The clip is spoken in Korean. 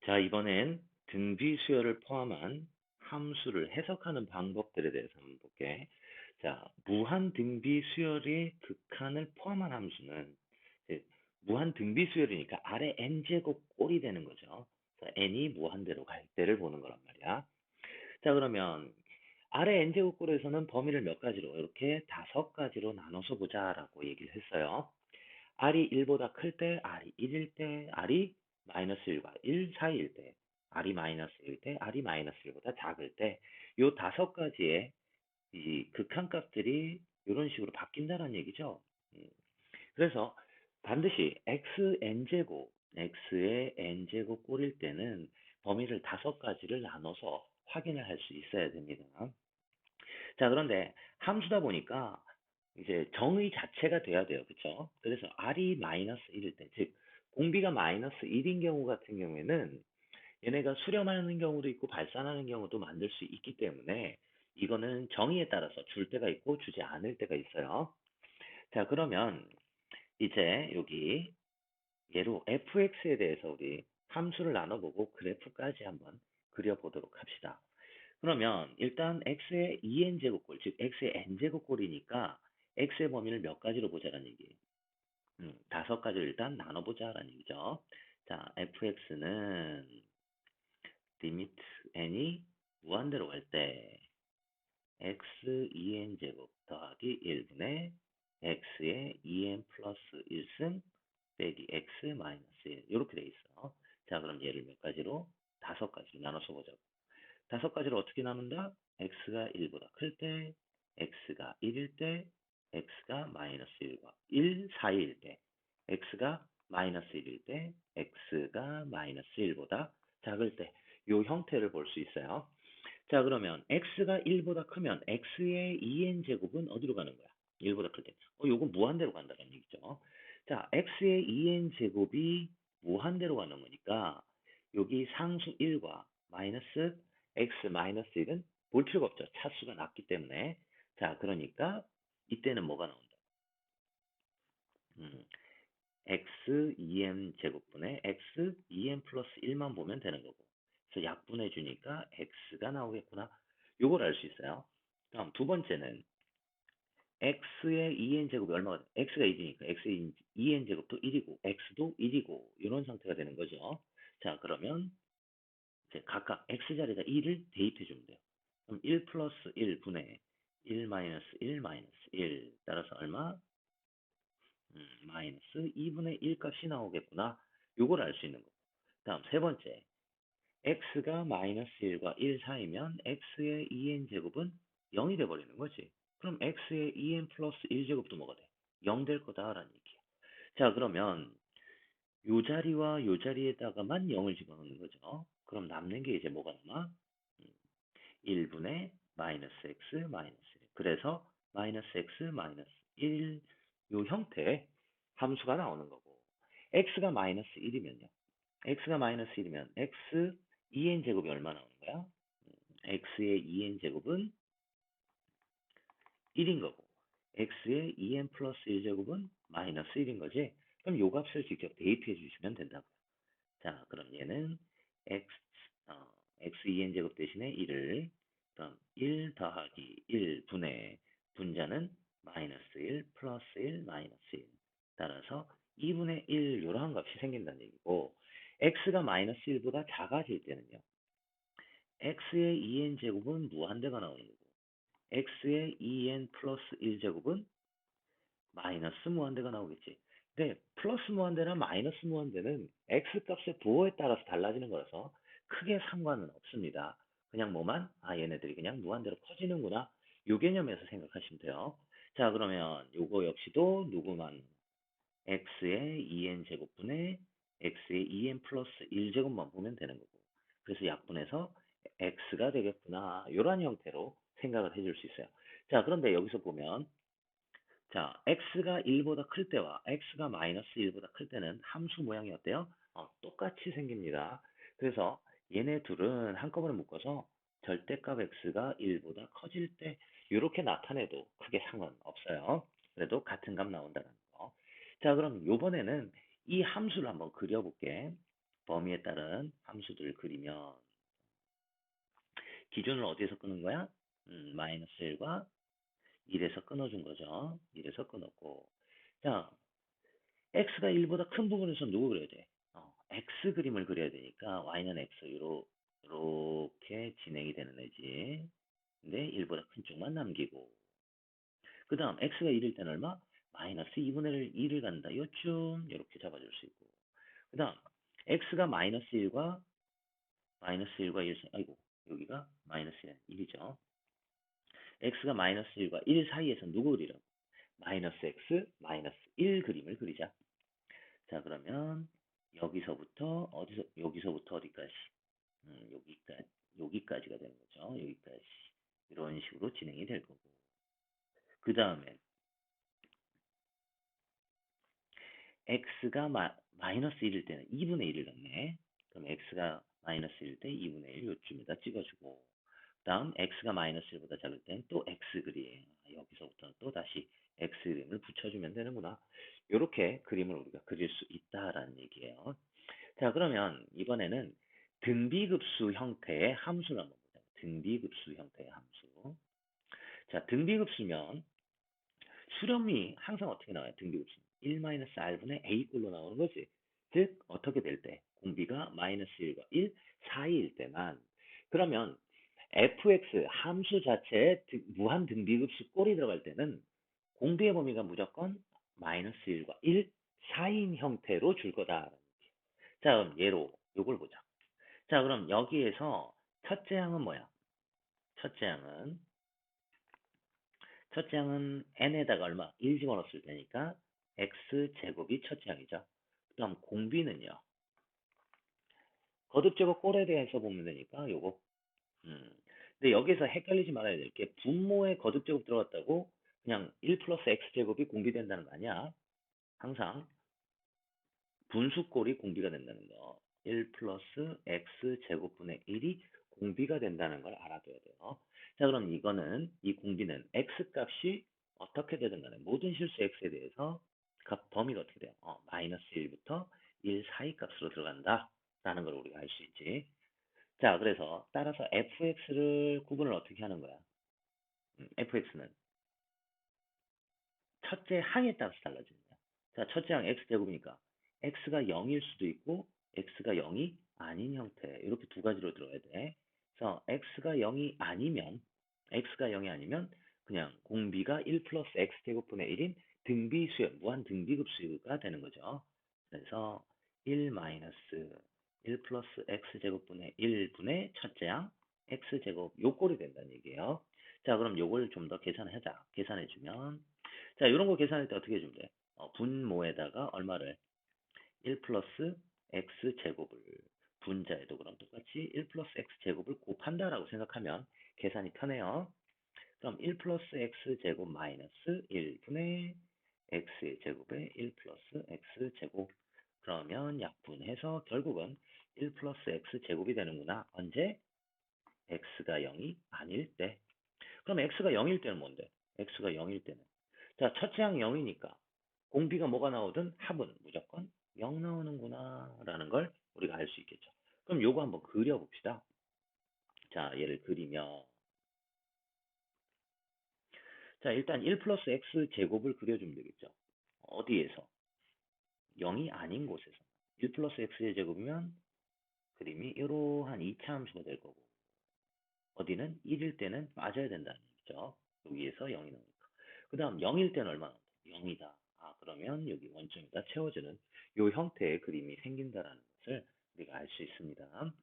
자, 이번엔 등비 수열을 포함한 함수를 해석하는 방법들에 대해서 한번 볼게. 자, 무한 등비 수열의 극한을 포함한 함수는 이제 무한 등비 수열이니까 아래 n제곱 꼴이 되는 거죠. 그래서 n이 무한대로 갈 때를 보는 거란 말이야. 자, 그러면 아래 n제곱 꼴에서는 범위를 몇 가지로 이렇게 5가지로 나눠서 보자라고 얘기를 했어요. R이 1보다 클 때, R이 1일 때, R이 마이너스 1과 1 사이일 때, R이 마이너스 1일 때, R이 마이너스 1보다 작을 때, 요 5가지의 이 극한값들이 이런 식으로 바뀐다는 얘기죠. 음, 그래서 반드시 xn제곱, x의 n제곱 꼴일 때는 범위를 5가지를 나눠서 확인을 할 수 있어야 됩니다. 자, 그런데 함수다 보니까 이제 정의 자체가 돼야 돼요. 그쵸? 그래서 R이 마이너스 1일 때, 즉, 공비가 마이너스 1인 경우 같은 경우에는 얘네가 수렴하는 경우도 있고 발산하는 경우도 만들 수 있기 때문에 이거는 정의에 따라서 줄 때가 있고 주지 않을 때가 있어요. 자, 그러면 이제 여기 얘로 fx에 대해서 우리 함수를 나눠보고 그래프까지 한번 그려보도록 합시다. 그러면 일단 x의 2n제곱꼴, 즉 x의 n제곱꼴이니까 x의 범위를 몇 가지로 보자라는 얘기예요. 5가지를 일단 나눠보자라는 얘기죠. 자, fx는 리미트 n이 무한대로 갈 때 x 2n제곱 더하기 1분의 x의 2n 플러스 1승 빼기 x 마이너스 1 이렇게 돼 있어. 자, 그럼 얘를 몇 가지로? 5가지로 나눠서 보자고. 5가지로 어떻게 나눈다? x가 1보다 클 때, x가 1일 때, x가 마이너스 1과 1 사이일 때, x가 마이너스 1일 때, x가 마이너스 1보다 작을 때, 요 형태를 볼 수 있어요. 자, 그러면 x가 1보다 크면 x의 2n제곱은 어디로 가는 거야? 1보다 클 때. 요건 무한대로 간다는 얘기죠. 자, x의 2n제곱이 무한대로 가는 거니까 여기 상수 1과 마이너스 x 마이너스 1은 볼 필요가 없죠. 차수가 낮기 때문에. 자, 그러니까 이때는 뭐가 나온다? 음, x 2n 제곱분의 x 2n 플러스 1만 보면 되는 거고. 그래서 약분해 주니까 x가 나오겠구나. 요걸 알 수 있어요. 다음 두 번째는 x의 2n 제곱이 얼마가 돼? x가 1이니까 x의 2n 제곱도 1이고 x도 1이고 이런 상태가 되는 거죠. 자, 그러면 이제 각각 x자리에다 1을 대입해 주면 돼요. 그럼 1 플러스 1분의 1 마이너스 1 마이너스 1 따라서 얼마? 마이너스 2분의 1 값이 나오겠구나. 요걸 알 수 있는 거고. 다음 세 번째. x가 마이너스 1과 1 사이면 x의 2n 제곱은 0이 돼버리는 거지. 그럼 x의 2n 플러스 1 제곱도 뭐가 돼? 0 될 거다라는 얘기야. 자, 그러면 요 자리와 요 자리에다가만 0을 집어넣는 거죠. 그럼 남는 게 이제 뭐가 남아? 1분의 마이너스 x 마이너스 1. 그래서 마이너스 x 마이너스 1 요 형태의 함수가 나오는 거고 x가 마이너스 1이면요. x가 마이너스 1이면 x 2n 제곱이 얼마 나오는 거야? x의 2n 제곱은 1인 거고 x의 2n 플러스 1 제곱은 마이너스 1인 거지. 그럼 요 값을 직접 대입해 주시면 된다고요. 자, 그럼 얘는 x, x 2n 제곱 대신에 1을 그럼 1 더하기 1분의 분자는 마이너스 1 플러스 1 마이너스 1 따라서 2분의 1 이러한 값이 생긴다는 얘기고 x가 마이너스 1보다 작아질 때는요. x의 2n 제곱은 무한대가 나오는 거고 x의 2n 플러스 1 제곱은 마이너스 무한대가 나오겠지. 근데 플러스 무한대나 마이너스 무한대는 x 값의 부호에 따라서 달라지는 거라서 크게 상관은 없습니다. 그냥 뭐만 얘네들이 그냥 무한대로 커지는구나 요 개념에서 생각하시면 돼요. 자, 그러면 요거 역시도 누구만 x의 2n 제곱분의 x의 2n 플러스 1 제곱만 보면 되는 거고 그래서 약분해서 x가 되겠구나 이런 형태로 생각을 해줄 수 있어요. 자, 그런데 여기서 보면 자, x가 1보다 클 때와 x가 마이너스 1보다 클 때는 함수 모양이 어때요? 똑같이 생깁니다. 그래서 얘네 둘은 한꺼번에 묶어서 절대값 x가 1보다 커질 때 이렇게 나타내도 크게 상관없어요. 그래도 같은 값 나온다는 거. 자, 그럼 요번에는 이 함수를 한번 그려볼게. 범위에 따른 함수들을 그리면 기준을 어디에서 끄는 거야? 마이너스 1과 1에서 끊어준 거죠. 1에서 끊었고. 자, x가 1보다 큰 부분에서 누구 그려야 돼? x 그림을 그려야 되니까 y는 x 이렇게 진행이 되는 애지. 근데 1보다 큰 쪽만 남기고. 그 다음 x가 1일 때는 얼마? 마이너스 2분의 1을 간다. 요쯤 이렇게 잡아줄 수 있고. 그 다음 x가 마이너스 1과 1, 아이고 여기가 마이너스 1이죠. x가 마이너스 1과 1 사이에서 누구 그리려? 마이너스 x, 마이너스 1 그림을 그리자. 자, 그러면 여기서부터 어디까지? 여기까지가 되는 거죠. 여기까지. 이런 식으로 진행이 될 거고. 그 다음에 x가 마이너스 1일 때는 2분의 1을 넣네. 그럼 x가 마이너스 1일 때 2분의 1 요쯤에다 찍어주고 다음 x가 마이너스 1보다 작을 때는 또 x 그림. 여기서부터는 또 다시 x 그림을 붙여주면 되는구나. 이렇게 그림을 우리가 그릴 수 있다라는 얘기예요. 자, 그러면 이번에는 등비급수 형태의 함수를 한번 보자. 등비급수 형태의 함수. 자, 등비급수면 수렴이 항상 어떻게 나와요? 등비급수. 1-r분의 a꼴로 나오는 거지. 즉, 어떻게 될 때? 공비가 마이너스 1과 1 사이일 때만. 그러면 fx 함수 자체에 무한 등비급수 꼴이 들어갈 때는 공비의 범위가 무조건 마이너스 1과 1 사이인 형태로 줄 거다. 자, 그럼 예로 요걸 보자. 자, 그럼 여기에서 첫째 항은 뭐야? 첫째 항은 n에다가 얼마? 1 집어넣었을 테니까 x제곱이 첫째 항이죠. 그럼 공비는요. 거듭제곱 꼴에 대해서 보면 되니까 요거. 근데 여기서 헷갈리지 말아야 될 게 분모에 거듭제곱 들어갔다고 그냥 1 플러스 x제곱이 공비된다는 거 아니야. 항상 분수꼴이 공비가 된다는 거. 1 플러스 x제곱분의 1이 공비가 된다는 걸 알아둬야 돼요. 자, 그럼 이 공비는 x값이 어떻게 되든 간에 모든 실수 x에 대해서 범위가 어떻게 돼요? 마이너스 1부터 1 사이 값으로 들어간다. 라는 걸 우리가 알 수 있지. 자, 그래서 따라서 fx를 구분을 어떻게 하는 거야? fx는 첫째 항에 따라서 달라지는 거야. 자, 첫째 항 x제곱이니까 x가 0일 수도 있고 x가 0이 아닌 형태 이렇게 두 가지로 들어야 돼. 그래서 x가 0이 아니면 그냥 공비가 1 플러스 x제곱분의 1인 등비수열, 무한 등비급수가 되는 거죠. 그래서 1 마이너스 1 플러스 x제곱분의 1분의 첫째 항 x제곱 요 꼴이 된다는 얘기예요. 자, 그럼 요걸 좀 더 계산하자. 계산해주면 자, 이런 거 계산할 때 어떻게 해주면 돼? 분모에다가 얼마를? 1 플러스 x제곱을 분자에도 그럼 똑같이 1 플러스 x제곱을 곱한다라고 생각하면 계산이 편해요. 그럼 1 플러스 x제곱 마이너스 1분의 x의 제곱에 1 플러스 x제곱 그러면 약분해서 결국은 1 플러스 x제곱이 되는구나. 언제? x가 0이 아닐 때. 그럼 x가 0일 때는 뭔데? x가 0일 때는 자, 첫째 항 0이니까 공비가 뭐가 나오든 합은 무조건 0 나오는구나 라는 걸 우리가 알 수 있겠죠. 그럼 요거 한번 그려봅시다. 자, 얘를 그리면 자, 일단 1 플러스 x 제곱을 그려주면 되겠죠. 어디에서? 0이 아닌 곳에서. 1 플러스 x의 제곱이면 그림이 이러한 2차 함수가 될 거고 어디는 1일 때는 맞아야 된다는 얘기죠. 여기에서 0이 나오니까. 그 다음 0일 때는 얼마나? 0이다. 그러면 여기 원점에다 채워주는 이 형태의 그림이 생긴다라는 것을 우리가 알 수 있습니다.